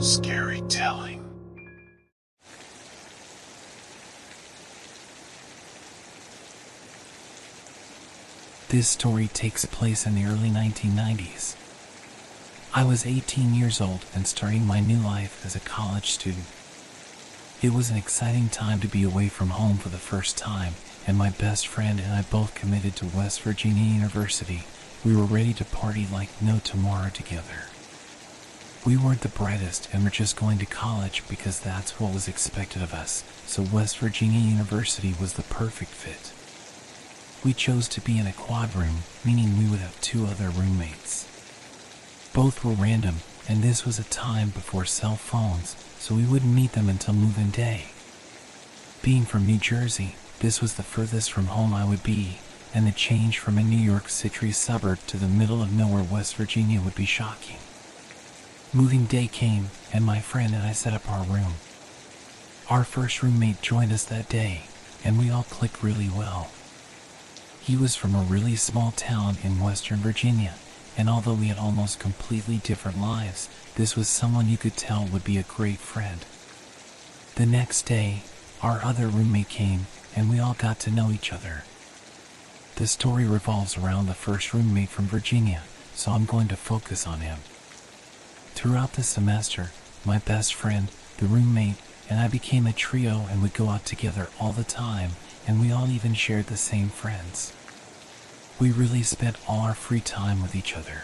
Scary telling. This story takes place in the early 1990s. I was 18 years old and starting my new life as a college student. It was an exciting time to be away from home for the first time, and my best friend and I both committed to West Virginia University. We were ready to party like no tomorrow together. We weren't the brightest and were just going to college because that's what was expected of us, so West Virginia University was the perfect fit. We chose to be in a quad room, meaning we would have 2 other roommates. Both were random, and this was a time before cell phones, so we wouldn't meet them until move-in day. Being from New Jersey, this was the furthest from home I would be, and the change from a New York City suburb to the middle of nowhere West Virginia would be shocking. Moving day came, and my friend and I set up our room. Our first roommate joined us that day, and we all clicked really well. He was from a really small town in Western Virginia, and although we had almost completely different lives, this was someone you could tell would be a great friend. The next day, our other roommate came, and we all got to know each other. The story revolves around the first roommate from Virginia, so I'm going to focus on him. Throughout the semester, my best friend, the roommate, and I became a trio and would go out together all the time, and we all even shared the same friends. We really spent all our free time with each other.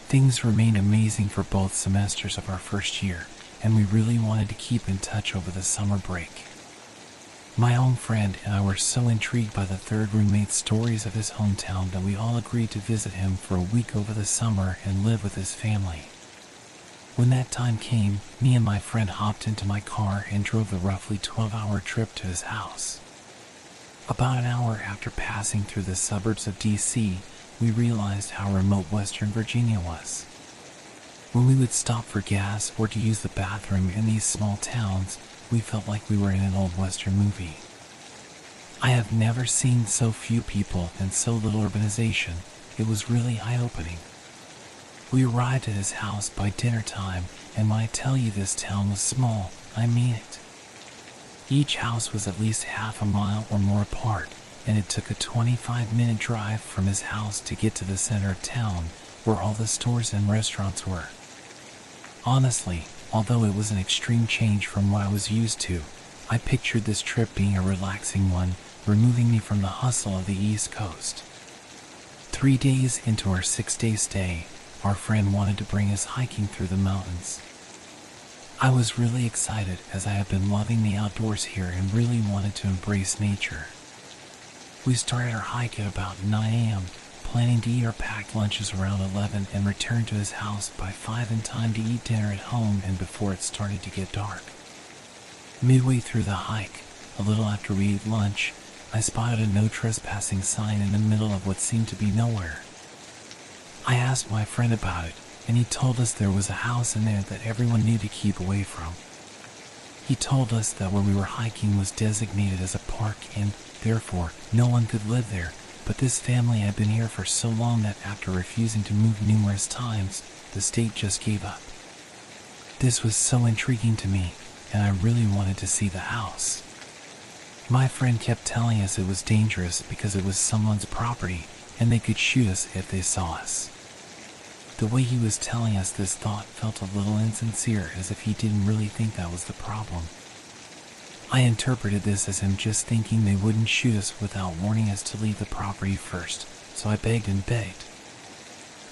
Things remained amazing for both semesters of our first year, and we really wanted to keep in touch over the summer break. My own friend and I were so intrigued by the third roommate's stories of his hometown that we all agreed to visit him for a week over the summer and live with his family. When that time came, me and my friend hopped into my car and drove the roughly 12-hour trip to his house. About an hour after passing through the suburbs of D.C., we realized how remote Western Virginia was. When we would stop for gas or to use the bathroom in these small towns, we felt like we were in an old Western movie. I have never seen so few people and so little urbanization. It was really eye-opening. We arrived at his house by dinner time, and when I tell you this town was small, I mean it. Each house was at least half a mile or more apart, and it took a 25-minute drive from his house to get to the center of town, where all the stores and restaurants were. Honestly, although it was an extreme change from what I was used to, I pictured this trip being a relaxing one, removing me from the hustle of the East Coast. 3 days into our 6-day stay, our friend wanted to bring us hiking through the mountains. I was really excited as I have been loving the outdoors here and really wanted to embrace nature. We started our hike at about 9 a.m., planning to eat our packed lunches around 11 and return to his house by 5 in time to eat dinner at home and before it started to get dark. Midway through the hike, a little after we ate lunch, I spotted a no trespassing sign in the middle of what seemed to be nowhere. I asked my friend about it, and he told us there was a house in there that everyone knew to keep away from. He told us that where we were hiking was designated as a park and, therefore, no one could live there, but this family had been here for so long that after refusing to move numerous times, the state just gave up. This was so intriguing to me, and I really wanted to see the house. My friend kept telling us it was dangerous because it was someone's property, and they could shoot us if they saw us. The way he was telling us this thought felt a little insincere, as if he didn't really think that was the problem. I interpreted this as him just thinking they wouldn't shoot us without warning us to leave the property first, so I begged and begged.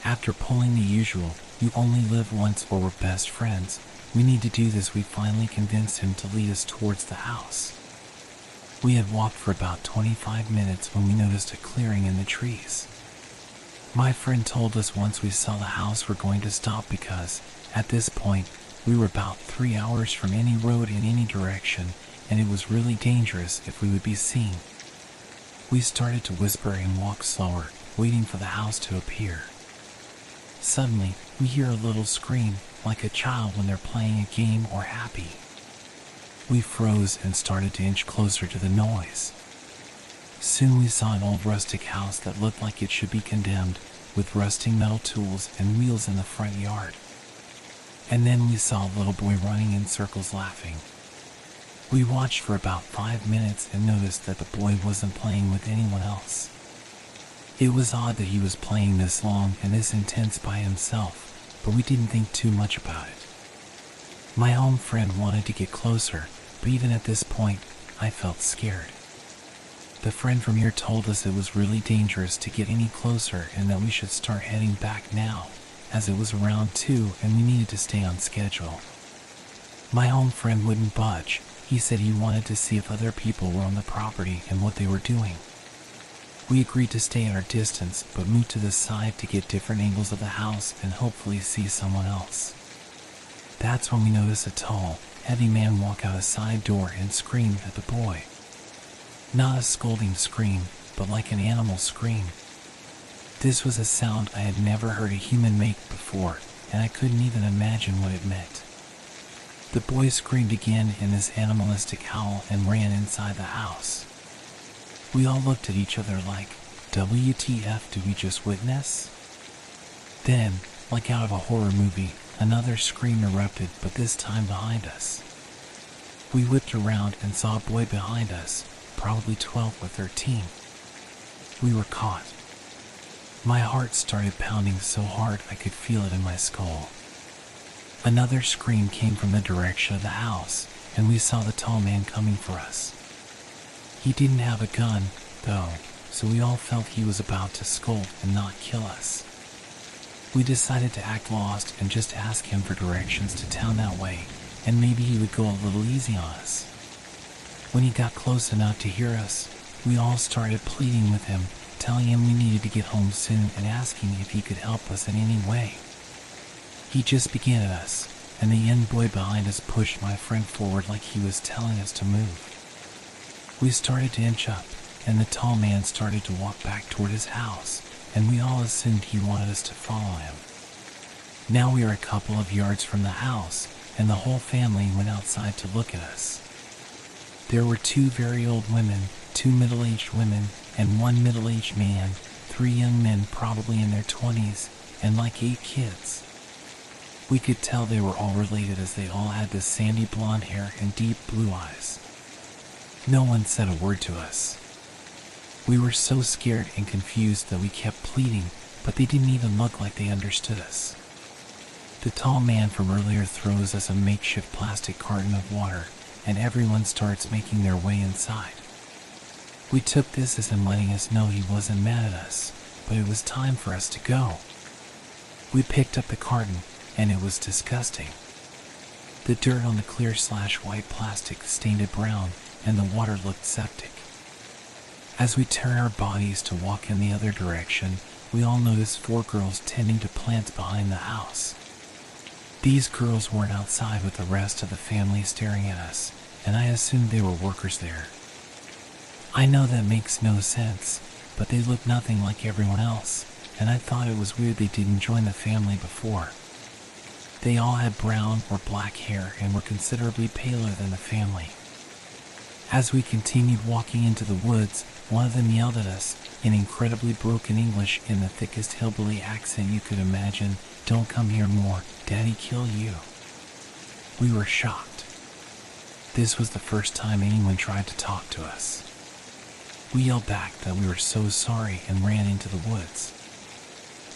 After pulling the usual, "You only live once or we're best friends, we need to do this," we finally convinced him to lead us towards the house. We had walked for about 25 minutes when we noticed a clearing in the trees. My friend told us once we saw the house we're going to stop because, at this point, we were about 3 hours from any road in any direction, and it was really dangerous if we would be seen. We started to whisper and walk slower, waiting for the house to appear. Suddenly, we hear a little scream, like a child when they're playing a game or happy. We froze and started to inch closer to the noise. Soon we saw an old rustic house that looked like it should be condemned, with rusting metal tools and wheels in the front yard. and then we saw a little boy running in circles laughing. We watched for about 5 minutes and noticed that the boy wasn't playing with anyone else. It was odd that he was playing this long and this intense by himself, but we didn't think too much about it. My home friend wanted to get closer, but even at this point, I felt scared. The friend from here told us it was really dangerous to get any closer and that we should start heading back now, as it was around 2 and we needed to stay on schedule. My home friend wouldn't budge. He said he wanted to see if other people were on the property and what they were doing. We agreed to stay at our distance, but moved to the side to get different angles of the house and hopefully see someone else. That's when we noticed a tall, heavy man walk out a side door and scream at the boy. Not a scolding scream, but like an animal scream. This was a sound I had never heard a human make before, and I couldn't even imagine what it meant. The boy screamed again in this animalistic howl and ran inside the house. We all looked at each other like, WTF did we just witness? Then, like out of a horror movie, another scream erupted, but this time behind us. We whipped around and saw a boy behind us, probably 12 or 13. We were caught. My heart started pounding so hard I could feel it in my skull. Another scream came from the direction of the house, and we saw the tall man coming for us. He didn't have a gun, though, so we all felt he was about to scold and not kill us. We decided to act lost and just ask him for directions to town that way, and maybe he would go a little easy on us. When he got close enough to hear us, we all started pleading with him, telling him we needed to get home soon and asking if he could help us in any way. He just began at us, and the young boy behind us pushed my friend forward like he was telling us to move. We started to inch up, and the tall man started to walk back toward his house, and we all assumed he wanted us to follow him. Now we are a couple of yards from the house, and the whole family went outside to look at us. There were 2 very old women, 2 middle-aged women, and 1 middle-aged man, 3 young men probably in their 20s, and like 8 kids. We could tell they were all related as they all had this sandy blonde hair and deep blue eyes. No one said a word to us. We were so scared and confused that we kept pleading, but they didn't even look like they understood us. The tall man from earlier throws us a makeshift plastic carton of water, and everyone starts making their way inside. We took this as him letting us know he wasn't mad at us, but it was time for us to go. We picked up the carton, and it was disgusting. The dirt on the clear/white plastic stained it brown, and the water looked septic. As we turned our bodies to walk in the other direction, we all noticed 4 girls tending to plants behind the house. These girls weren't outside with the rest of the family staring at us, and I assumed they were workers there. I know that makes no sense, but they looked nothing like everyone else, and I thought it was weird they didn't join the family before. They all had brown or black hair and were considerably paler than the family. As we continued walking into the woods, one of them yelled at us, in incredibly broken English in the thickest hillbilly accent you could imagine, "Don't come here more, Daddy kill you." We were shocked. This was the first time anyone tried to talk to us. We yelled back that we were so sorry and ran into the woods.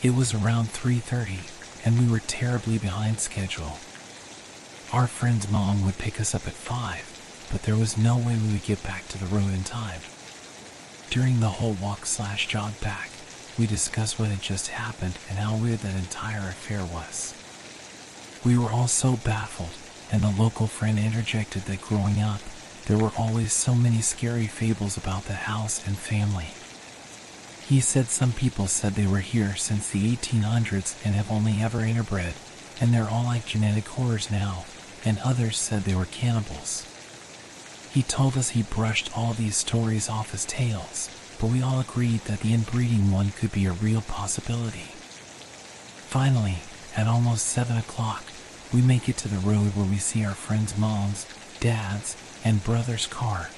It was around 3:30, and we were terribly behind schedule. Our friend's mom would pick us up at 5, but there was no way we would get back to the road in time. During the whole walk/jog back, we discussed what had just happened and how weird that entire affair was. We were all so baffled, and the local friend interjected that growing up, there were always so many scary fables about the house and family. He said some people said they were here since the 1800s and have only ever interbred, and they're all like genetic horrors now, and others said they were cannibals. He told us he brushed all these stories off his tales, but we all agreed that the inbreeding one could be a real possibility. Finally, at almost 7 o'clock, we make it to the road where we see our friends' moms, dads, and brother's car.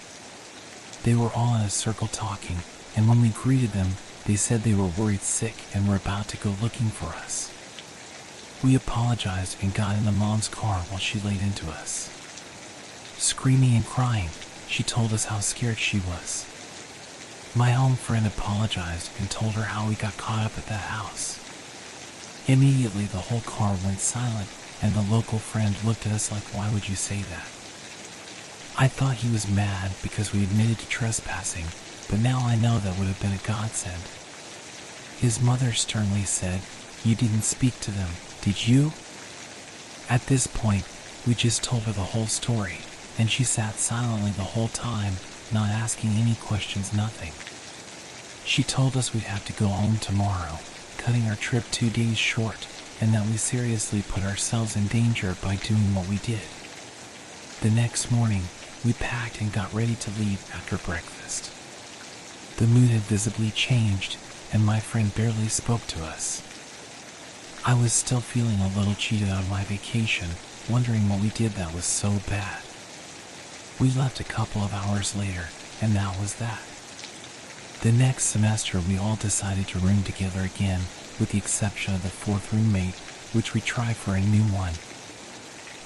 They were all in a circle talking, and when we greeted them, they said they were worried sick and were about to go looking for us. We apologized and got in the mom's car while she laid into us. Screaming and crying, she told us how scared she was. My home friend apologized and told her how we got caught up at that house. Immediately the whole car went silent and the local friend looked at us like, why would you say that? I thought he was mad because we admitted to trespassing, but now I know that would have been a godsend. His mother sternly said, "You didn't speak to them, did you?" At this point, we just told her the whole story, and she sat silently the whole time, not asking any questions, nothing. She told us we'd have to go home tomorrow, cutting our trip 2 days short, and that we seriously put ourselves in danger by doing what we did. The next morning, we packed and got ready to leave after breakfast. The mood had visibly changed, and my friend barely spoke to us. I was still feeling a little cheated on my vacation, wondering what we did that was so bad. We left a couple of hours later, and that was that. The next semester we all decided to room together again, with the exception of the 4th roommate, which we tried for a new one.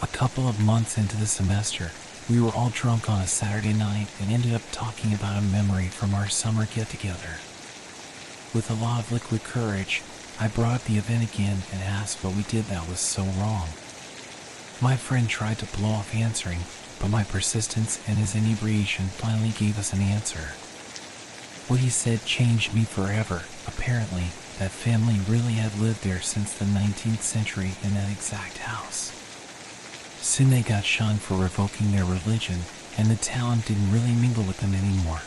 A couple of months into the semester, we were all drunk on a Saturday night and ended up talking about a memory from our summer get-together. With a lot of liquid courage, I brought up the event again and asked what we did that was so wrong. My friend tried to blow off answering, but my persistence and his inebriation finally gave us an answer. What he said changed me forever. Apparently, that family really had lived there since the 19th century in that exact house. Soon they got shunned for revoking their religion, and the town didn't really mingle with them anymore.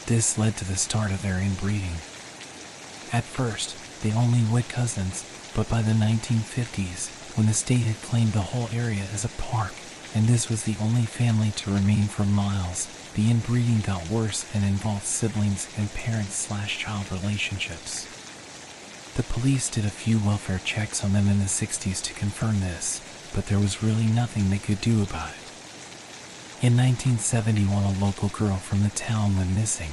This led to the start of their inbreeding. At first, they only wed cousins, but by the 1950s, when the state had claimed the whole area as a park, and this was the only family to remain for miles, the inbreeding got worse and involved siblings and parent/child relationships. The police did a few welfare checks on them in the 60s to confirm this, but there was really nothing they could do about it. In 1971, a local girl from the town went missing.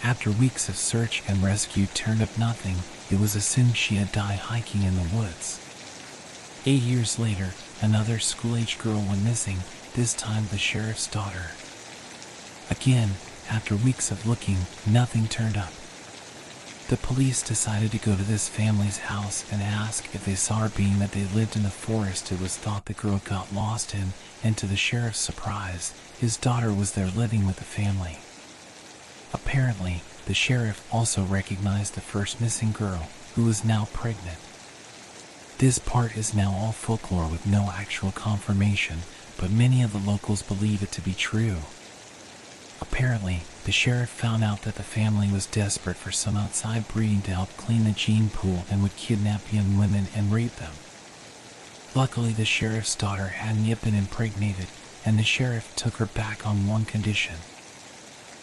After weeks of search and rescue turned up nothing, it was assumed she had died hiking in the woods. 8 years later, another school-age girl went missing, this time the sheriff's daughter. Again, after weeks of looking, nothing turned up. The police decided to go to this family's house and ask if they saw her, being that they lived in the forest it was thought the girl got lost in, and to the sheriff's surprise, his daughter was there living with the family. Apparently, the sheriff also recognized the first missing girl, who was now pregnant. This part is now all folklore with no actual confirmation, but many of the locals believe it to be true. Apparently, the sheriff found out that the family was desperate for some outside breeding to help clean the gene pool and would kidnap young women and rape them. Luckily, the sheriff's daughter hadn't yet been impregnated, and the sheriff took her back on one condition.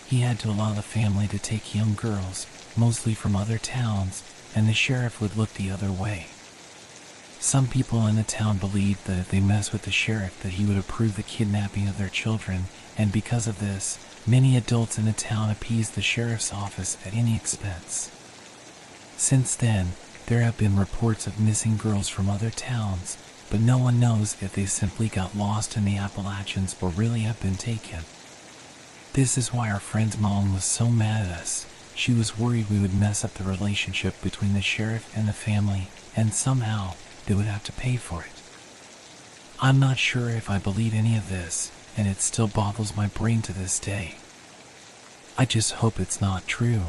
He had to allow the family to take young girls, mostly from other towns, and the sheriff would look the other way. Some people in the town believed that if they messed with the sheriff that he would approve the kidnapping of their children, and because of this, many adults in the town appeased the sheriff's office at any expense. Since then, there have been reports of missing girls from other towns, but no one knows if they simply got lost in the Appalachians or really have been taken. This is why our friend's mom was so mad at us. She was worried we would mess up the relationship between the sheriff and the family, and somehow they would have to pay for it. I'm not sure if I believe any of this, and it still boggles my brain to this day. I just hope it's not true.